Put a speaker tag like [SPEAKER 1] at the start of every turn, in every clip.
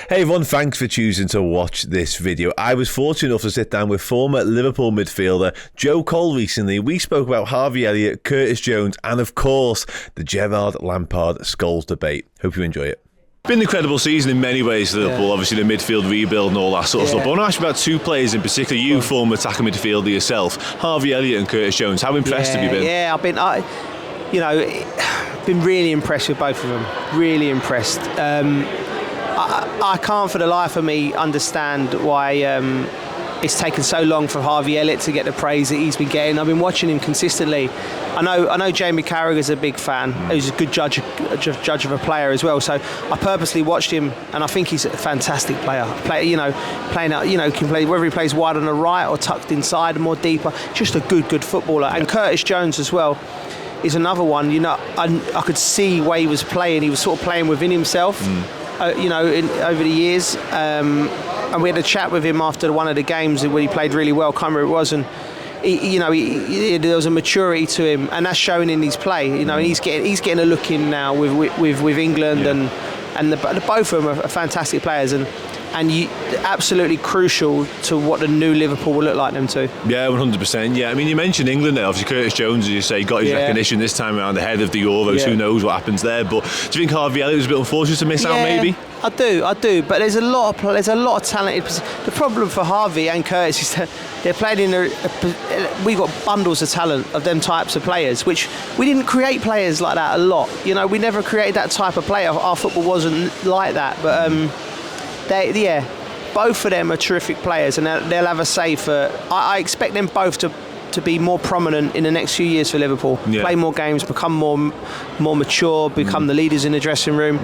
[SPEAKER 1] Hey everyone, thanks for choosing to watch this video. I was fortunate enough to sit down with former Liverpool midfielder Joe Cole recently. We spoke about Harvey Elliott, Curtis Jones, and of course, the Gerrard, Lampard, Scholes debate. Hope you enjoy it. Been an incredible season in many ways for Liverpool, obviously the midfield rebuild and all that sort of stuff. But I want to ask you about two players in particular, you former attacking midfielder yourself, Harvey Elliott and Curtis Jones. How impressed have you been?
[SPEAKER 2] Yeah, I've been really impressed with both of them. Really impressed. I can't for the life of me understand why it's taken so long for Harvey Elliott to get the praise that he's been getting. I've been watching him consistently. I know Jamie Carragher's a big fan. He's a good judge of a player as well. So I purposely watched him, and I think he's a fantastic player. Playing out, can play whether he plays wide on the right or tucked inside, more deeper. Just a good footballer. And Curtis Jones as well is another one. I could see where he was playing. He was sort of playing within himself. Over the years, and we had a chat with him after one of the games where he played really well. Can't remember who it was, and there was a maturity to him, and that's showing in his play. And he's getting a look in now with England, and the both of them are fantastic players, and absolutely crucial to what the new Liverpool will look like them too. Yeah,
[SPEAKER 1] 100%. Yeah, I mean, you mentioned England there. Obviously, Curtis Jones, as you say, got his recognition this time around ahead of the Euros. Who knows what happens there? But do you think Harvey Elliott was a bit unfortunate to miss out? Maybe.
[SPEAKER 2] I do. But there's a lot of talented. The problem for Harvey and Curtis is that they're playing in we got bundles of talent of them types of players, which we didn't create players like that a lot. We never created that type of player. Our football wasn't like that, but. Both of them are terrific players, and they'll have a say for. I expect them both to be more prominent in the next few years for Liverpool. Play more games, become more mature, become the leaders in the dressing room.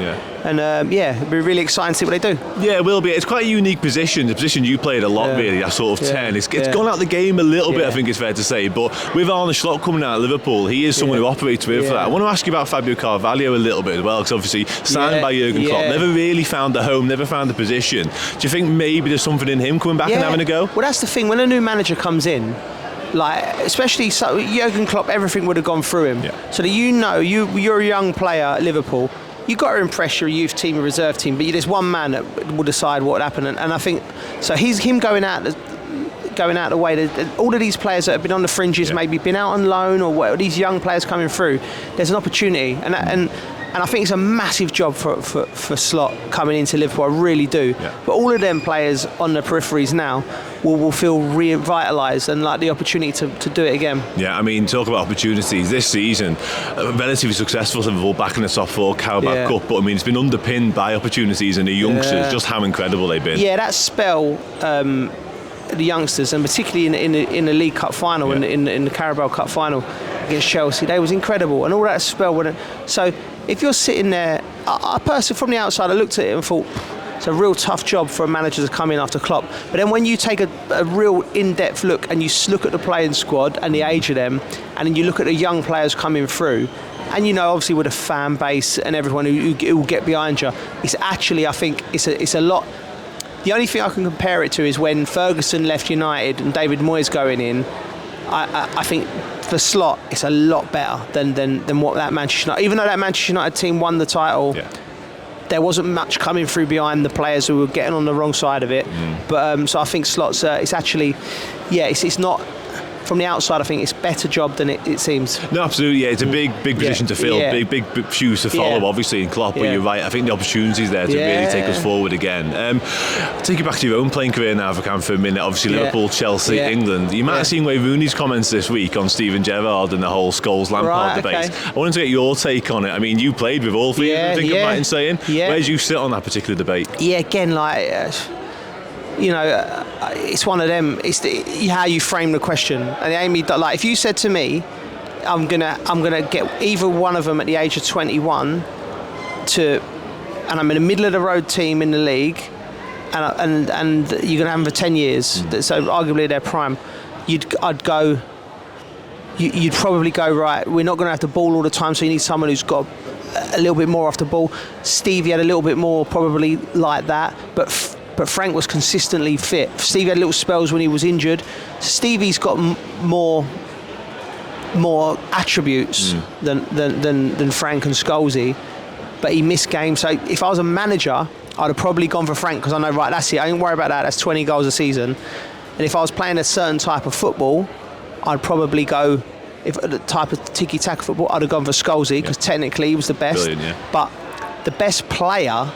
[SPEAKER 2] And it'll be really exciting to see what they do. Yeah,
[SPEAKER 1] it will be. It's quite a unique position. The position you played a lot, really. That sort of 10. It's gone out the game a little bit. I think it's fair to say. But with Arne Slot coming out of Liverpool, he is someone who operates with for that. I want to ask you about Fabio Carvalho a little bit as well, because obviously signed by Jurgen Klopp, never really found a home, never found a position. Do you think maybe there's something in him coming back and having a go?
[SPEAKER 2] Well, that's the thing. When a new manager comes in, especially Jurgen Klopp, everything would have gone through him. So that you're a young player at Liverpool, you've got to impress your youth team, your reserve team, but there's one man that will decide what would happen. And I think so. He's him going out the way. All of these players that have been on the fringes, maybe been out on loan, or these young players coming through. There's an opportunity, and I think it's a massive job for Slot coming into Liverpool. I really do. But all of them players on the peripheries now will feel revitalised and like the opportunity to do it again.
[SPEAKER 1] Yeah, I mean, talk about opportunities. This season, relatively successful for Liverpool, back in the top four, Carabao Cup, but I mean, it's been underpinned by opportunities and the youngsters, just how incredible they've been.
[SPEAKER 2] Yeah, that spell, the youngsters, and particularly in the League Cup final, in the Carabao Cup final against Chelsea, they was incredible, and all that spell. So if you're sitting there, I personally, from the outside, I looked at it and thought, it's a real tough job for a manager to come in after Klopp. But then when you take a real in-depth look and you look at the playing squad and the age of them, and then you look at the young players coming through, and obviously with a fan base and everyone who will get behind you, it's actually, I think, it's a lot. The only thing I can compare it to is when Ferguson left United and David Moyes going in. I think for Slot, it's a lot better than what that Manchester United. Even though that Manchester United team won the title, there wasn't much coming through behind the players who were getting on the wrong side of it. But so I think Slot's. It's actually, it's not. From the outside, I think it's a better job than it seems.
[SPEAKER 1] No, absolutely. Yeah, it's a big position to fill, big shoes to follow. Obviously, in Klopp, but you're right. I think the opportunity is there to really take us forward again. Take you back to your own playing career now, if I can, for a minute. Obviously, Liverpool, Chelsea, England. You might have seen Wayne Rooney's comments this week on Steven Gerrard and the whole Scholes Lampard debate. I wanted to get your take on it. I mean, you played with all three of them. I think I'm right in saying. Where do you sit on that particular debate?
[SPEAKER 2] Yeah, again, it's one of them. It's how you frame the question. And Amy, if you said to me, I'm gonna get either one of them at the age of 21 and I'm in the middle of the road team in the league, and you're gonna have them for 10 years. So arguably their prime. You'd probably go, right, we're not gonna have the ball all the time, so you need someone who's got a little bit more off the ball. Stevie had a little bit more, probably like that, but Frank was consistently fit. Stevie had little spells when he was injured. Stevie's got more attributes than Frank and Scholesy. but he missed games. So if I was a manager, I'd have probably gone for Frank, because I know, right, that's it. I ain't worry about that. That's 20 goals a season. And if I was playing a certain type of football, I'd probably go, if the type of tiki-taka football, I'd have gone for Scholesy, because technically he was the best.
[SPEAKER 1] Brilliant, yeah.
[SPEAKER 2] But the best player,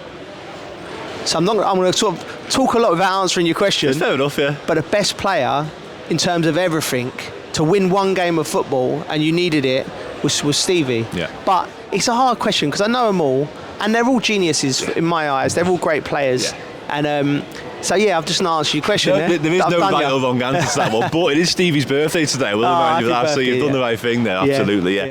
[SPEAKER 2] so I'm going to sort of talk a lot without answering your question.
[SPEAKER 1] It's fair enough, yeah.
[SPEAKER 2] But the best player, in terms of everything, to win one game of football, and you needed it, was Stevie.
[SPEAKER 1] Yeah.
[SPEAKER 2] But it's a hard question, because I know them all, and they're all geniuses in my eyes. They're all great players.
[SPEAKER 1] Yeah.
[SPEAKER 2] And so, yeah, I've just not answered your question.
[SPEAKER 1] There is no right or wrong answer to that one, but it is Stevie's birthday today. We'll remind you of that, so you've done the right thing there, absolutely, yeah.